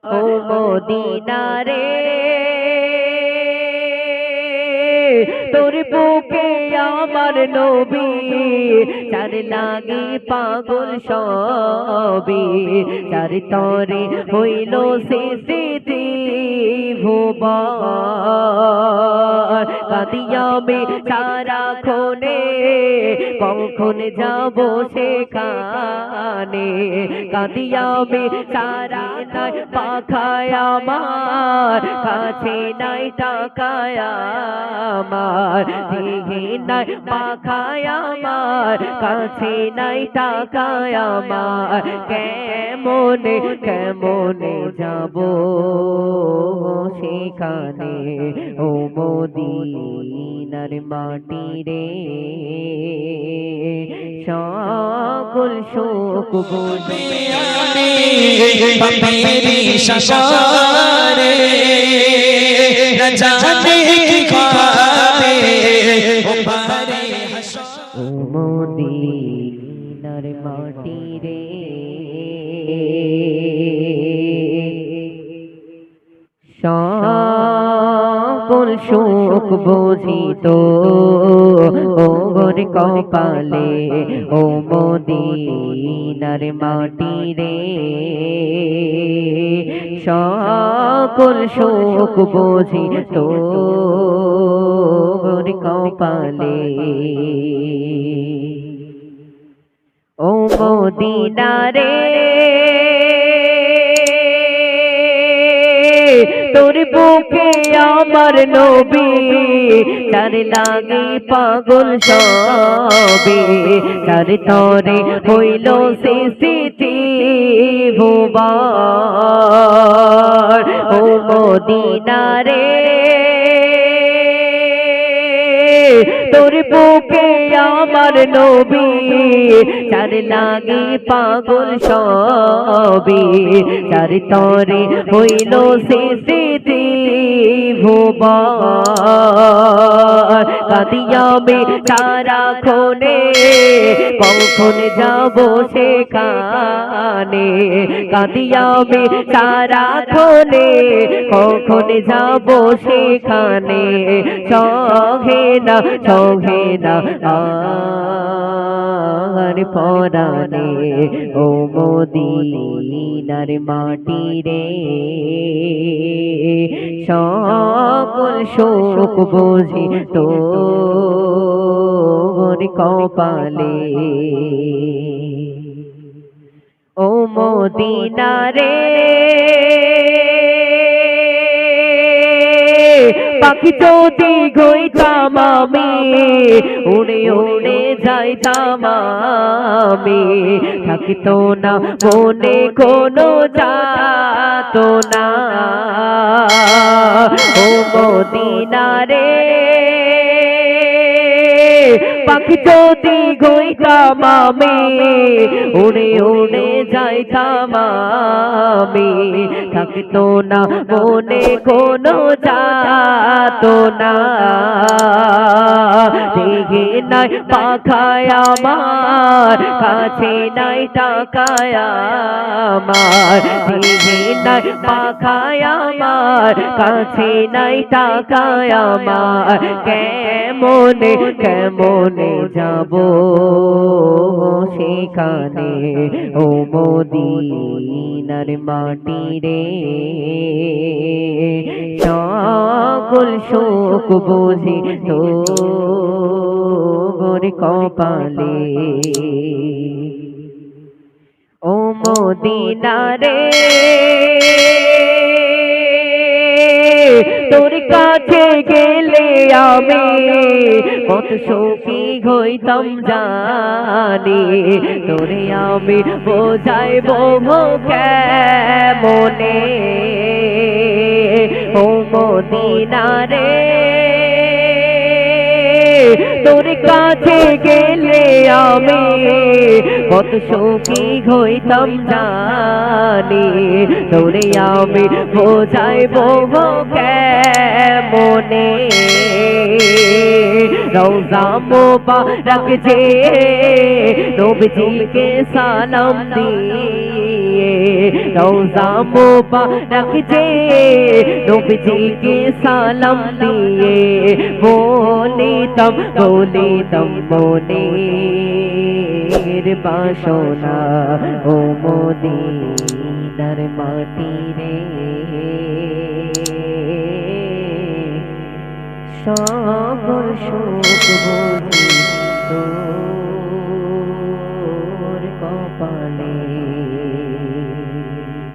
ও Medina রে তোর বুকে আমার নবী চার লাগি পাগল সবই চার তরে হইল সৃষ্টি ভুবন কাদিয়ামে সারা খনে কখন যাব সেখানে কাদিয়ামে সারা নাই পাখায় আমার কাছে নাই টাকায় আমার দিঘি নাই পাখায় আমার কাছে নাই টাকায় আমার কেমনে কেমনে যাব সেখানে ও মদিনার মাটি রে সকল শোক বুঝে আমি মেরি শশারে ন জানে কি খাবে ও পারে ও মদিনার মাটি রে সকল শোক বুঝিত ও গোর কপালে ও মদিনার মাটি রে সকল শোক বুঝিত গোর কপালে ও মদিনা রে তোর বুকে আমার নবী তার লাগি পাগল সবে তার তরে হইল সৃষ্টি ভুবন ও মদিনা রে তোর বুকে আমার নবী চার লাগি পাগল সবে চার তরে হইল সৃষ্টি ভুবন কাদিয়ামে সারা খনে কখন যাব সেখানে কাদিয়ামে সারা খনে কখন যাব সেখানে সহে না আর পরানে ও মদিনার মাটি রে সকল শোক বুঝি তোর কপালে ও মদিনা রে পাখি যদি গইতাম আমি উড়ে উড়ে যাইতাম আমি থাকিতো না মনে কোনো যাত না ও মদিনা রে পাখি যদি গইতাম আমি উড়ে উড়ে যাইতাম আমি থাকিতো না মনে কোনো যাত না দেখে নাই পাখায় আমার কাছে নাই টাকায় আমার দেখে নাই পাখায় আমার কাছে নাই টাকায় আমার কেমনে কেমনে যাব সেখানে ও মদিনার মাটি রে সকল শোক বুঝি তোর কপালে ও মদিনা রে তোর কাছে গেলে আমি কত সুখী হইতাম জানি তোরে আমি বোঝাইব কেমনে ও মদিনা রে তোর কাছে গেলে আমি কত সুখী হইতাম জানি তোরে আমি বোঝাইবো কেমনে রওজা মুবারক যে নবীজিকে সালাম দিয়ে রওজা মুবারক যে নবীজিকে সালাম দিয়ে বলিতাম মনের বাসনা ও মদিনার মাটি রে সকল সুখ বুঝি